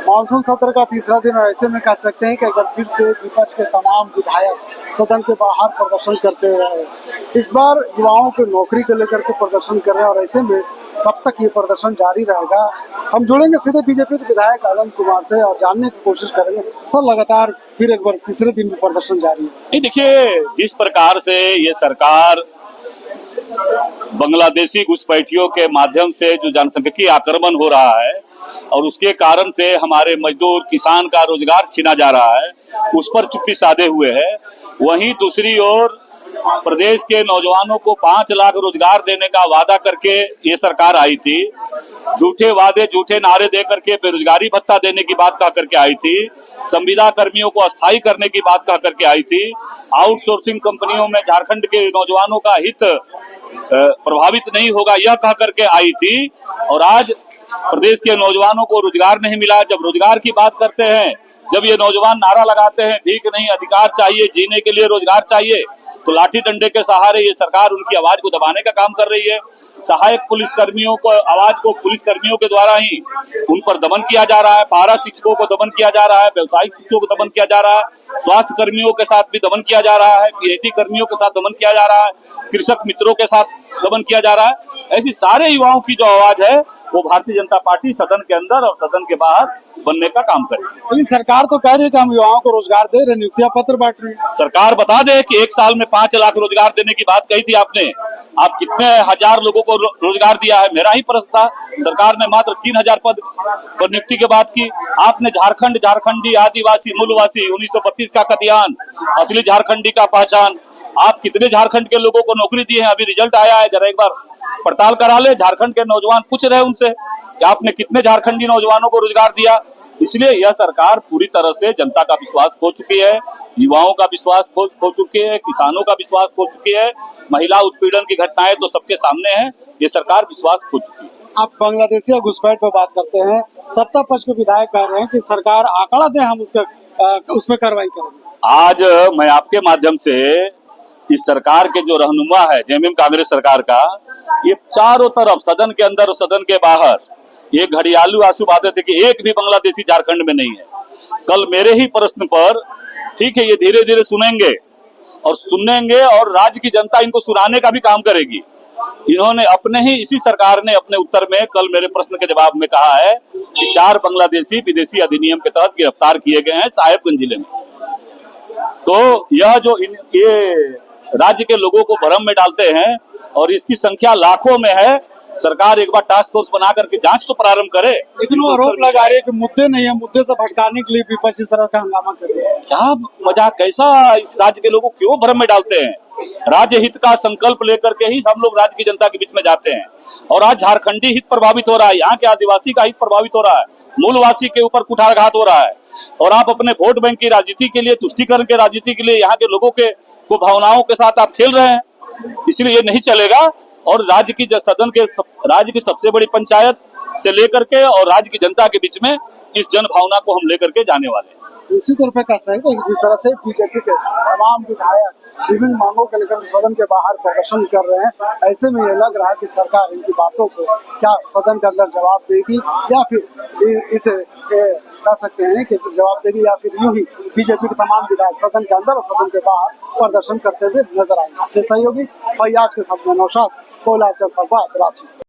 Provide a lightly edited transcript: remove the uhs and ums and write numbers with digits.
Monsoon सत्र का तीसरा दिन और ऐसे में कह सकते हैं कि अगर फिर से विपक्ष के तमाम विधायक सदन के बाहर प्रदर्शन करते रहे। इस बार युवाओं को नौकरी को लेकर के प्रदर्शन कर रहे हैं और ऐसे में कब तक ये प्रदर्शन जारी रहेगा। हम जुड़ेंगे सीधे बीजेपी के विधायक आनंद कुमार से और जानने की कोशिश करेंगे। सर, लगातार फिर एक बार तीसरे दिन भी प्रदर्शन जारी है। नहीं, देखिए, जिस प्रकार से ये सरकार बांग्लादेशी घुसपैठियों के माध्यम से जो जनसंख्यिकीय आक्रमण हो रहा है और उसके कारण से हमारे मजदूर किसान का रोजगार छीना जा रहा है, उस पर चुप्पी साधे हुए है। वहीं दूसरी ओर प्रदेश के नौजवानों को 5 लाख रोजगार देने का वादा करके ये सरकार आई थी। झूठे वादे, झूठे नारे दे करके बेरोजगारी भत्ता देने की बात कह करके आई थी। संविदा कर्मियों को अस्थायी करने की बात कह करके आई थी। आउटसोर्सिंग कंपनियों में झारखंड के नौजवानों का हित प्रभावित नहीं होगा, यह कह करके आई थी। और आज प्रदेश के नौजवानों को रोजगार नहीं मिला। जब रोजगार की बात करते हैं, जब ये नौजवान नारा लगाते हैं भीख नहीं अधिकार चाहिए, जीने के लिए रोजगार चाहिए, तो लाठी डंडे के सहारे ये सरकार उनकी आवाज को दबाने का काम कर रही है। सहायक पुलिस कर्मियों को आवाज को पुलिस कर्मियों के द्वारा ही उन पर दमन किया जा रहा है। पारा शिक्षकों को दमन किया जा रहा है, व्यवसायिक शिक्षकों को दमन किया जा रहा है, स्वास्थ्य कर्मियों के साथ भी दमन किया जा रहा है, पीएचडी कर्मियों के साथ दमन किया जा रहा है, कृषक मित्रों के साथ दमन किया जा रहा है। ऐसी सारे युवाओं की जो आवाज है वो भारतीय जनता पार्टी सदन के अंदर और सदन के बाहर बनने का काम करेगी। लेकिन सरकार तो कह रही है कि हम युवाओं को रोजगार दे रहे, नियुक्तियां पत्र बांट रही है। सरकार बता दे कि 1 साल में 5 लाख रोजगार देने की बात कही थी आपने। आप कितने हजार लोगों को रोजगार दिया है? मेरा ही प्रश्न था। सरकार ने मात्र 3000 पद पर नियुक्ति की बात की। आपने झारखंड, झारखंडी, आदिवासी, मूलवासी, 1932 का कथियान, असली झारखंडी का पहचान, आप कितने झारखंड के लोगों को नौकरी दी है? अभी रिजल्ट आया है, जरा एक बार पड़ताल करा ले। झारखंड के नौजवान पूछ रहे उनसे कि आपने कितने झारखंडी नौजवानों को रोजगार दिया। इसलिए यह सरकार पूरी तरह से जनता का विश्वास खो चुकी है, युवाओं का विश्वास खो चुकी है, किसानों का विश्वास खो चुकी है। महिला उत्पीड़न की घटनाएं तो सबके सामने है। ये सरकार विश्वास खो चुकी है। आप बांग्लादेशी घुसपैठ पर बात करते हैं, सत्ता पक्ष के विधायक कह रहे हैं कि सरकार आंकड़ा दे, हम उसमें कार्रवाई करेंगे। आज मैं आपके माध्यम से इस सरकार के जो रहनुमा है, जेएमएम कांग्रेस सरकार का, ये चारों तरफ सदन के अंदर और सदन के बाहर ये घड़ियालू आंसू बहाते थे कि एक भी बांग्लादेशी झारखंड में नहीं है। कल मेरे ही प्रश्न पर, ठीक है, ये धीरे धीरे सुनेंगे और राज्य की जनता इनको सुनाने का भी काम करेगी। इन्होंने अपने ही इसी सरकार ने अपने उत्तर में कल मेरे प्रश्न के जवाब में कहा है कि 4 बांग्लादेशी विदेशी अधिनियम के तहत गिरफ्तार किए गए हैं साहेबगंज जिले में। तो यह जो ये राज्य के लोगों को भ्रम में डालते हैं और इसकी संख्या लाखों में है। सरकार एक बार टास्क फोर्स बना करके जांच तो प्रारंभ करे। लेकिन वो आरोप लगा रही है कि मुद्दे नहीं है, मुद्दे से भटकाने के लिए विपक्ष इस तरह का हंगामा कर रही है। क्या मजाक, कैसा इस राज्य के लोगों को क्यों भ्रम में डालते हैं? राज्य हित का संकल्प लेकर के ही हम लोग राज्य की जनता के बीच में जाते हैं। और आज झारखंडी हित प्रभावित हो रहा है, यहाँ के आदिवासी का हित प्रभावित हो रहा है, मूलवासी के ऊपर कुठाराघात हो रहा है। और आप अपने वोट बैंक की राजनीति के लिए, तुष्टीकरण के राजनीति के लिए यहाँ के लोगों के भावनाओं के साथ आप खेल रहे हैं। इसलिए ये नहीं चलेगा। और राज्य की सदन के राज्य की सबसे बड़ी पंचायत से लेकर के और राज्य की जनता के बीच में इस जन भावना को हम लेकर के जाने वाले हैं। इसी तरह पे कह सकते हैं कि जिस तरह से बीजेपी के तमाम विधायक विभिन्न मांगों के लेकर सदन के बाहर प्रदर्शन कर रहे हैं, ऐसे में ये लग रहा है कि सरकार इनकी बातों को क्या सदन के अंदर जवाब देगी या फिर इसे कह सकते हैं कि जवाब देगी या फिर यूं ही बीजेपी के तमाम विधायक सदन के अंदर और सदन के बाहर प्रदर्शन करते हुए नजर आएंगे। सहयोगी फैयाज के साथ में नौशाद, कोयला संवाद, रांची।